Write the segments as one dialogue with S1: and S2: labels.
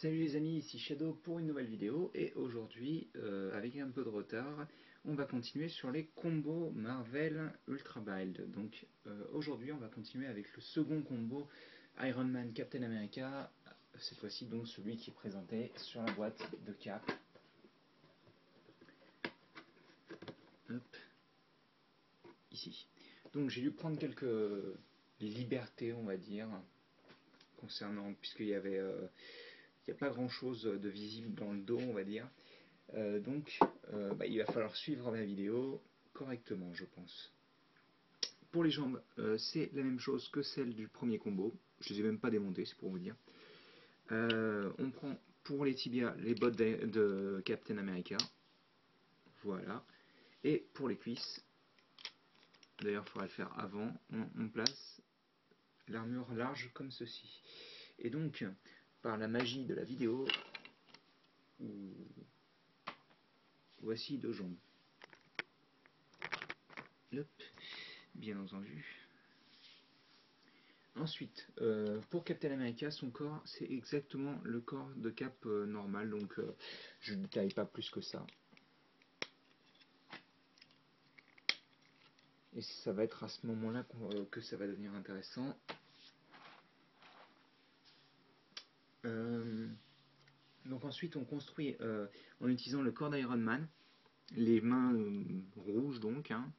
S1: Salut les amis, ici Shadow pour une nouvelle vidéo et aujourd'hui, avec un peu de retard, on va continuer sur les combos Marvel Ultra Build. Donc aujourd'hui on va continuer avec le second combo Iron Man Captain America, cette fois-ci donc celui qui est présenté sur la boîte de Cap. Hop. Ici. Donc j'ai dû prendre quelques libertés on va dire, concernant, puisqu'il y avait... il n'y a pas grand chose de visible dans le dos on va dire, donc il va falloir suivre la vidéo correctement je pense. Pour les jambes c'est la même chose que celle du premier combo, je les ai même pas démontées c'est pour vous dire. On prend pour les tibias les bottes de Captain America, voilà, et pour les cuisses, d'ailleurs il faudra le faire avant, on place l'armure large comme ceci. Et donc par la magie de la vidéo, voici deux jambes. Hop, bien entendu. Ensuite, pour Captain America, son corps, c'est exactement le corps de Cap normal, donc je ne détaille pas plus que ça. Et ça va être à ce moment-là que ça va devenir intéressant. Donc ensuite, on construit en utilisant le corps d'Iron Man, les mains rouges donc, hein.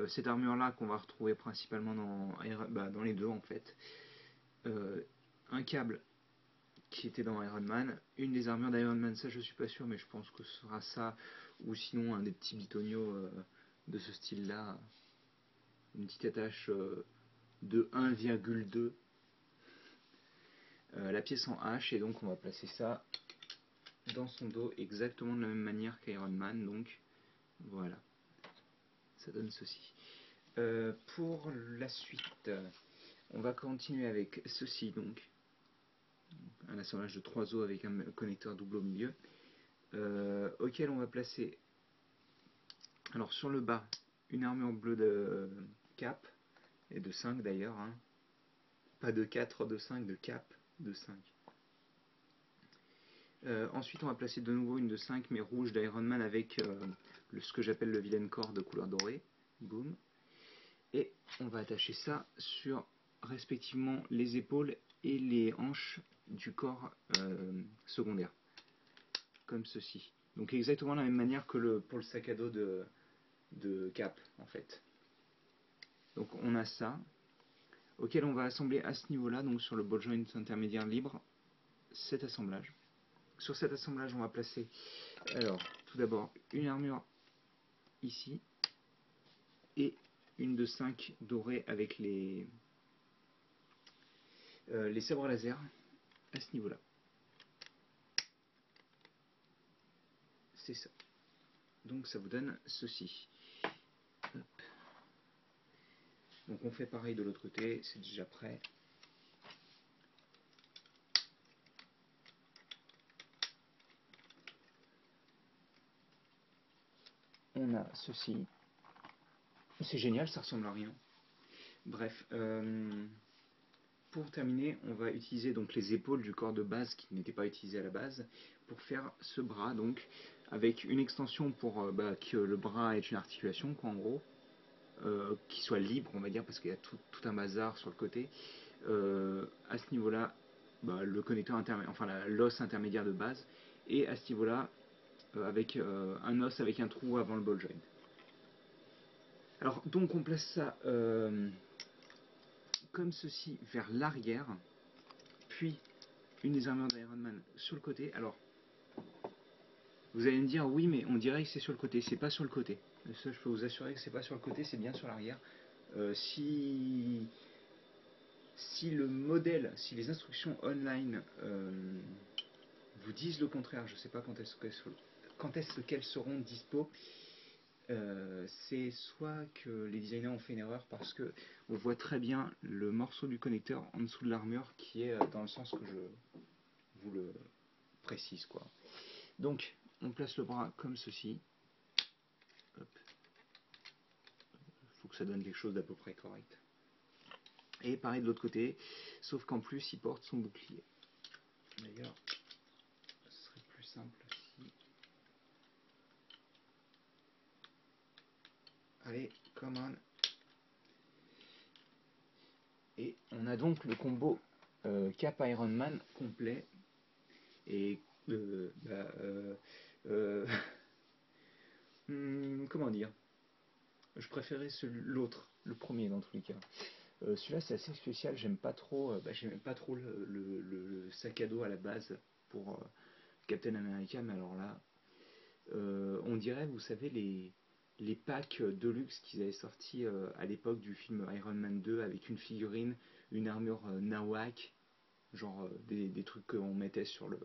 S1: Cette armure-là qu'on va retrouver principalement dans les deux en fait. Un câble qui était dans Iron Man, une des armures d'Iron Man, ça je suis pas sûr, mais je pense que ce sera ça, ou sinon un des petits bitonios de ce style-là, une petite attache de 1,2, la pièce en H, et donc on va placer ça dans son dos exactement de la même manière qu'Iron Man, donc voilà, ça donne ceci. Pour la suite, on va continuer avec ceci, donc un assemblage de 3 os avec un connecteur double au milieu, auquel on va placer, alors sur le bas, une armure bleue de Cap, et de 5 d'ailleurs, hein. Pas de 4, de 5, de Cap, de 5. Ensuite on va placer de nouveau une de 5 mais rouge d'Iron Man avec ce que j'appelle le vilain corps de couleur dorée, boum. Et on va attacher ça sur respectivement les épaules et les hanches du corps secondaire, comme ceci. Donc exactement de la même manière que pour le sac à dos de Cap en fait. Donc on a ça, auquel on va assembler à ce niveau là, donc sur le ball joint intermédiaire libre, cet assemblage. Sur cet assemblage on va placer, alors tout d'abord une armure ici, et une de 5 dorée avec les sabres laser à ce niveau là. C'est ça. Donc ça vous donne ceci. Hop. Donc on fait pareil de l'autre côté, c'est déjà prêt. On a ceci. C'est génial, ça ressemble à rien. Bref, pour terminer, on va utiliser donc les épaules du corps de base qui n'étaient pas utilisées à la base pour faire ce bras, donc avec une extension pour que le bras ait une articulation, quoi, en gros, qui soit libre, on va dire, parce qu'il y a tout un bazar sur le côté. À ce niveau-là, le connecteur intermédiaire, enfin l'os intermédiaire de base, et à ce niveau-là, avec un os avec un trou avant le ball joint. Alors donc on place ça comme ceci vers l'arrière, puis une des armures d'Iron Man sur le côté. Alors vous allez me dire oui mais on dirait que c'est sur le côté, c'est pas sur le côté. Ça je peux vous assurer que c'est pas sur le côté, c'est bien sur l'arrière. Si le modèle, si les instructions online vous disent le contraire, je sais pas quand est-ce qu'elles seront dispo. C'est soit que les designers ont fait une erreur parce que on voit très bien le morceau du connecteur en dessous de l'armure qui est dans le sens que je vous le précise, quoi. Donc on place le bras comme ceci. Hop. Faut que ça donne quelque chose d'à peu près correct. Et pareil de l'autre côté, sauf qu'en plus il porte son bouclier. D'ailleurs, ce serait plus simple si... Allez, come on. Et on a donc le combo Cap Iron Man complet. Et comment dire, je préférais l'autre, le premier dans tous les cas. Celui-là c'est assez spécial, j'aime pas trop, j'aime pas trop le sac à dos à la base pour Captain America, mais alors là, on dirait, vous savez, les packs Deluxe qu'ils avaient sortis à l'époque du film Iron Man 2 avec une figurine, une armure Nawak, genre des trucs qu'on mettait sur le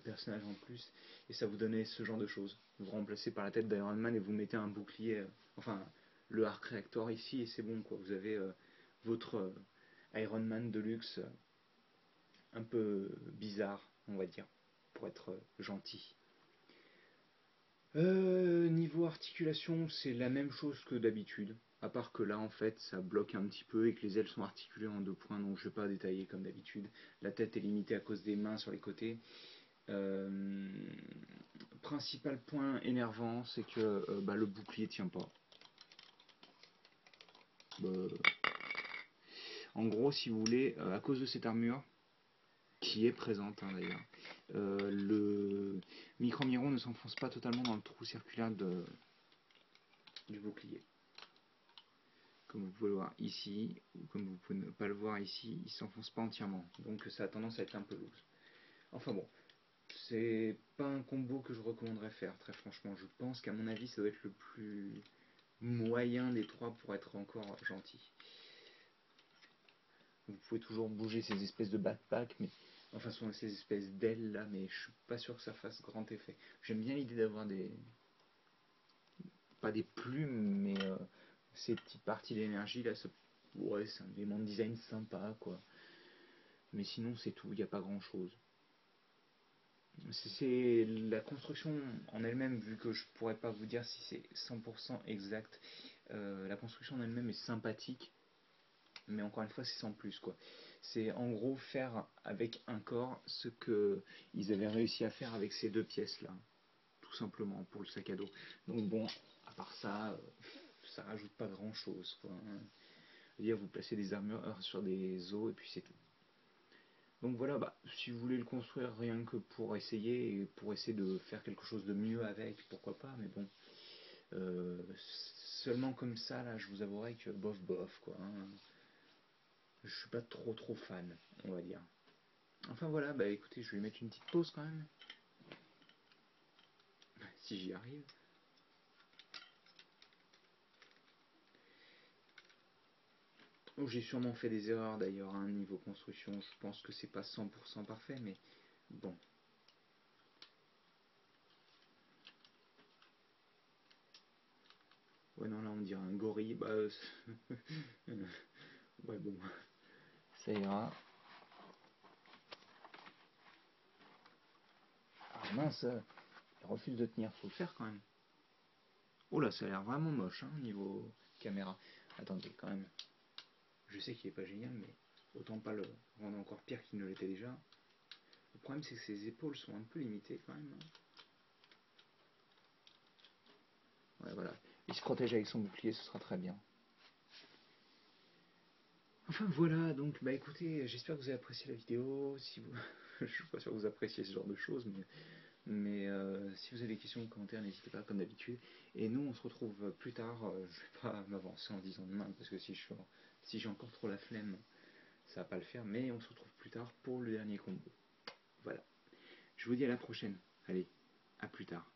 S1: personnage en plus, et ça vous donnait ce genre de choses. Vous remplacez par la tête d'Iron Man et vous mettez un bouclier, enfin le Arc Reactor ici, et c'est bon quoi. Vous avez votre Iron Man de luxe un peu bizarre, on va dire, pour être gentil. Niveau articulation, c'est la même chose que d'habitude. À part que là, en fait, ça bloque un petit peu et que les ailes sont articulées en 2 points, donc je ne vais pas détailler comme d'habitude. La tête est limitée à cause des mains sur les côtés. Principal point énervant, c'est que le bouclier tient pas. En gros, si vous voulez, à cause de cette armure, qui est présente d'ailleurs, le micro-miron ne s'enfonce pas totalement dans le trou circulaire du bouclier. Comme vous pouvez le voir ici, ou comme vous pouvez ne pas le voir ici, il ne s'enfonce pas entièrement. Donc ça a tendance à être un peu loose. Enfin bon, c'est pas un combo que je recommanderais faire, très franchement. Je pense qu'à mon avis, ça doit être le plus moyen des trois pour être encore gentil. Vous pouvez toujours bouger ces espèces de backpack, mais enfin ces espèces d'ailes là, mais je suis pas sûr que ça fasse grand effet. J'aime bien l'idée d'avoir pas des plumes, mais ces petites parties d'énergie là, ouais, c'est un élément de design sympa quoi. Mais sinon c'est tout, il n'y a pas grand chose. C'est la construction en elle-même, vu que je pourrais pas vous dire si c'est 100% exact. La construction en elle-même est sympathique, mais encore une fois c'est sans plus quoi. C'est en gros faire avec un corps ce que ils avaient réussi à faire avec ces deux pièces là, tout simplement pour le sac à dos. Donc bon, à part ça, ça rajoute pas grand chose quoi. Dire vous placez des armures sur des os et puis c'est tout. Donc voilà, si vous voulez le construire rien que pour essayer et pour essayer de faire quelque chose de mieux avec, pourquoi pas, mais bon, seulement comme ça, là, je vous avouerai que bof bof, quoi. Hein. Je suis pas trop fan, on va dire. Enfin voilà, écoutez, je vais mettre une petite pause quand même, si j'y arrive. Oh, j'ai sûrement fait des erreurs d'ailleurs, hein, niveau construction, je pense que c'est pas 100% parfait, mais bon. Ouais, non, là on dirait un gorille, ouais, bon, ça ira. Ah mince, il refuse de tenir, faut le faire quand même. Oh là, ça a l'air vraiment moche, hein, niveau caméra. Attendez, quand même. Je sais qu'il est pas génial, mais autant pas le rendre encore pire qu'il ne l'était déjà. Le problème, c'est que ses épaules sont un peu limitées quand même. Ouais, voilà. Il se protège avec son bouclier, ce sera très bien. Enfin voilà, donc écoutez, j'espère que vous avez apprécié la vidéo. Si vous... je suis pas sûr que vous appréciez ce genre de choses, mais si vous avez des questions ou commentaires, n'hésitez pas comme d'habitude. Et nous, on se retrouve plus tard. Je vais pas m'avancer en disant demain, parce que si j'ai encore trop la flemme, ça va pas le faire. Mais on se retrouve plus tard pour le dernier combo. Voilà. Je vous dis à la prochaine. Allez, à plus tard.